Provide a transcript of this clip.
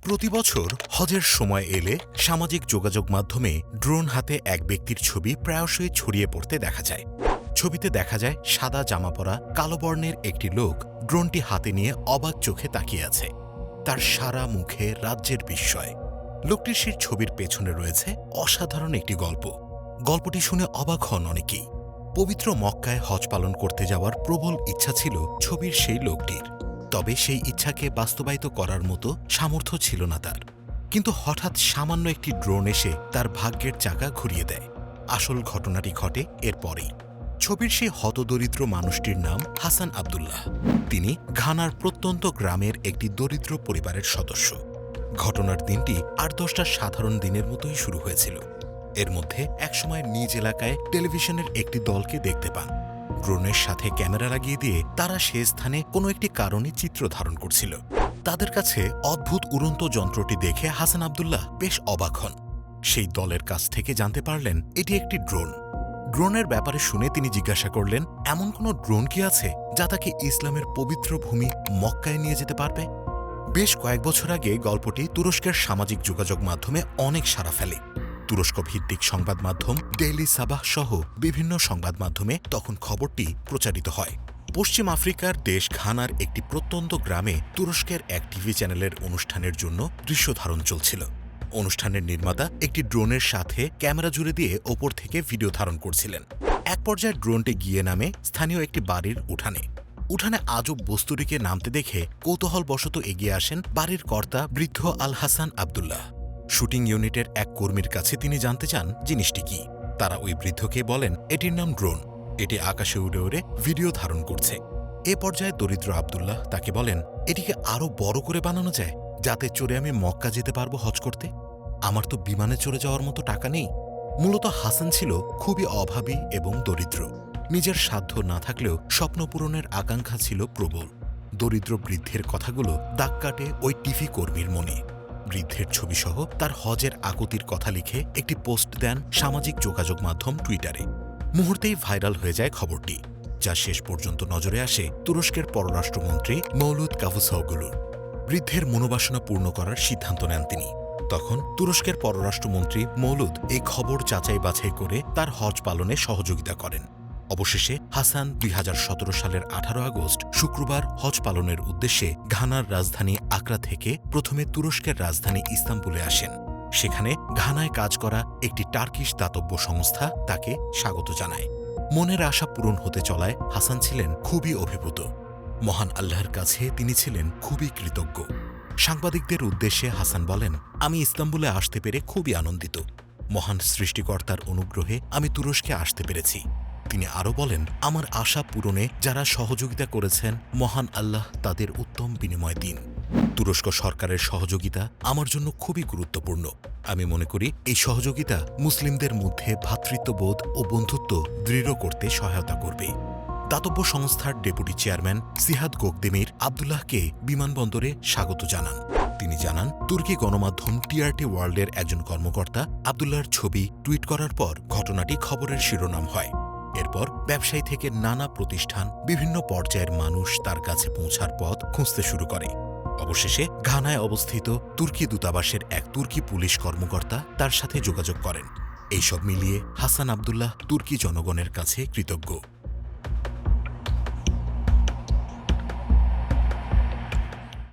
প্রতি বছর হজের সময় এলে সামাজিক যোগাযোগ মাধ্যমে ড্রোন হাতে এক ব্যক্তির ছবি প্রায়শই ছড়িয়ে পড়তে দেখা যায়। ছবিতে দেখা যায় সাদা জামা পরা কালো বর্ণের একটি লোক ড্রোনটি হাতে নিয়ে অবাক চোখে তাকিয়ে আছে। তার সারা মুখে রাজ্যের বিস্ময়। লোকটির সেই ছবির পেছনে রয়েছে অসাধারণ একটি গল্প। গল্পটি শুনে অবাক হন অনেকেই। পবিত্র মক্কায় হজ পালন করতে যাওয়ার প্রবল ইচ্ছা ছিল ছবির সেই লোকটির। তবে সেই ইচ্ছাকে বাস্তবায়িত করার মতো সামর্থ্য ছিল না তার। কিন্তু হঠাৎ সামান্য একটি ড্রোন এসে তার ভাগ্যের চাকা ঘুরিয়ে দেয়। আসল ঘটনাটি ঘটে এরপরেই। ছবির সেই হতদরিদ্র মানুষটির নাম হাসান আবদুল্লাহ। তিনি ঘানার প্রত্যন্ত গ্রামের একটি দরিদ্র পরিবারের সদস্য। ঘটনার দিনটি ৮-১০টা সাধারণ দিনের মতোই শুরু হয়েছিল। এর মধ্যে একসময় নিজ এলাকায় টেলিভিশনের একটি দলকে দেখতে পান। ড্রোনের সাথে ক্যামেরা লাগিয়ে দিয়ে তারা সে স্থানে কোনো একটি কারণে চিত্র ধারণ করছিল। তাদের কাছে অদ্ভুত উড়ন্ত যন্ত্রটি দেখে হাসান আবদুল্লাহ বেশ অবাক হন। সেই দলের কাছ থেকে জানতে পারলেন এটি একটি ড্রোন। ড্রোনের ব্যাপারে শুনে তিনি জিজ্ঞাসা করলেন, এমন কোনো ড্রোন কি আছে যা তাকে ইসলামের পবিত্র ভূমি মক্কায় নিয়ে যেতে পারবে? বেশ কয়েক বছর আগে গল্পটি তুরস্কের সামাজিক যোগাযোগ মাধ্যমে অনেক সাড়া ফেলে। তুরস্ক ভিত্তিক সংবাদ মাধ্যম ডেইলি সাবাহ সহ বিভিন্ন সংবাদ মাধ্যমে তখন খবরটি প্রচারিত হয়। পশ্চিম আফ্রিকার দেশ ঘানার একটি প্রত্যন্ত গ্রামে তুরস্কের এক টিভি চ্যানেলের অনুষ্ঠানের জন্য দৃশ্য ধারণ চলছিল। অনুষ্ঠানের নির্মাতা একটি ড্রোনের সাথে ক্যামেরা জুড়ে দিয়ে ওপর থেকে ভিডিও ধারণ করছিলেন। এক পর্যায়ে ড্রোনটি গিয়ে নামে স্থানীয় একটি বাড়ির উঠানে। উঠানে আজব বস্তুটিকে নামতে দেখে কৌতূহলবশত এগিয়ে আসেন বাড়ির কর্তা বৃদ্ধ আলহাসান আবদুল্লাহ। শুটিং ইউনিটের এক কর্মীর কাছে তিনি জানতে চান জিনিসটি কি। তারা ওই বৃদ্ধকে বলেন এটির নাম ড্রোন। এটি আকাশে উড়ে উড়ে ভিডিও ধারণ করছে। এ পর্যায়ে দরিদ্র আবদুল্লাহ তাকে বলেন, এটিকে আরও বড় করে বানানো যায় যাতে চড়ে আমি মক্কা যেতে পারবো হজ করতে। আমার তো বিমানে চড়ে যাওয়ার মতো টাকা নেই। মূলত হাসান ছিল খুবই অভাবী এবং দরিদ্র। নিজের সাধ্য না থাকলেও স্বপ্ন পূরণের আকাঙ্ক্ষা ছিল প্রবল। দরিদ্র বৃদ্ধের কথাগুলো দাগ কাটে ওই টিভি কর্মীর মনে। বৃদ্ধের ছবিসহ তার হজের আকুতির কথা লিখে একটি পোস্ট দেন সামাজিক যোগাযোগ মাধ্যম টুইটারে। মুহূর্তেই ভাইরাল হয়ে যায় খবরটি, যা শেষ পর্যন্ত নজরে আসে তুরস্কের পররাষ্ট্রমন্ত্রী মৌলুদ কাভুসওগলুর। বৃদ্ধের মনোবাসনা পূর্ণ করার সিদ্ধান্ত নেন তিনি। তখন তুরস্কের পররাষ্ট্রমন্ত্রী মৌলুদ এই খবর যাচাই বাছাই করে তার হজ পালনে সহযোগিতা করেন। অবশেষে হাসান ২০১৭ সালের ১৮ আগস্ট শুক্রবার হজ পালনের উদ্দেশ্যে ঘানার রাজধানী আকরা থেকে প্রথমে তুরস্কের রাজধানী ইস্তাম্বুলে আসেন। সেখানে ঘানায় কাজ করা একটি টার্কিশ দাতব্য সংস্থা তাকে স্বাগত জানায়। মনের আশা পূরণ হতে চলায় হাসান ছিলেন খুবই অভিভূত। মহান আল্লাহর কাছে তিনি ছিলেন খুবই কৃতজ্ঞ। সাংবাদিকদের উদ্দেশ্যে হাসান বলেন, আমি ইস্তাম্বুলে আসতে পেরে খুবই আনন্দিত। মহান সৃষ্টিকর্তার অনুগ্রহে আমি তুরস্কে আসতে পেরেছি। তিনি আরও বলেন, আমার আশা পূরণে যারা সহযোগিতা করেছেন মহান আল্লাহ তাদের উত্তম বিনিময় দিন। তুরস্ক সরকারের সহযোগিতা আমার জন্য খুবই গুরুত্বপূর্ণ। আমি মনে করি এই সহযোগিতা মুসলিমদের মধ্যে ভ্রাতৃত্ববোধ ও বন্ধুত্ব দৃঢ় করতে সহায়তা করবে। দাতব্য সংস্থার ডেপুটি চেয়ারম্যান সিহাদ গোকদেমির আবদুল্লাহকে বিমানবন্দরে স্বাগত জানান। তিনি জানান, তুর্কি গণমাধ্যম টিআরটি ওয়ার্ল্ডের একজন কর্মকর্তা আবদুল্লাহর ছবি টুইট করার পর ঘটনাটি খবরের শিরোনাম হয়। এরপর ব্যবসায়ী থেকে নানা প্রতিষ্ঠান, বিভিন্ন পর্যায়ের মানুষ তার কাছে পৌঁছার পথ খুঁজতে শুরু করে। অবশেষে ঘানায় অবস্থিত তুর্কি দূতাবাসের এক তুর্কি পুলিশ কর্মকর্তা তার সাথে যোগাযোগ করেন। এইসব মিলিয়ে হাসান আবদুল্লাহ তুর্কি জনগণের কাছে কৃতজ্ঞ।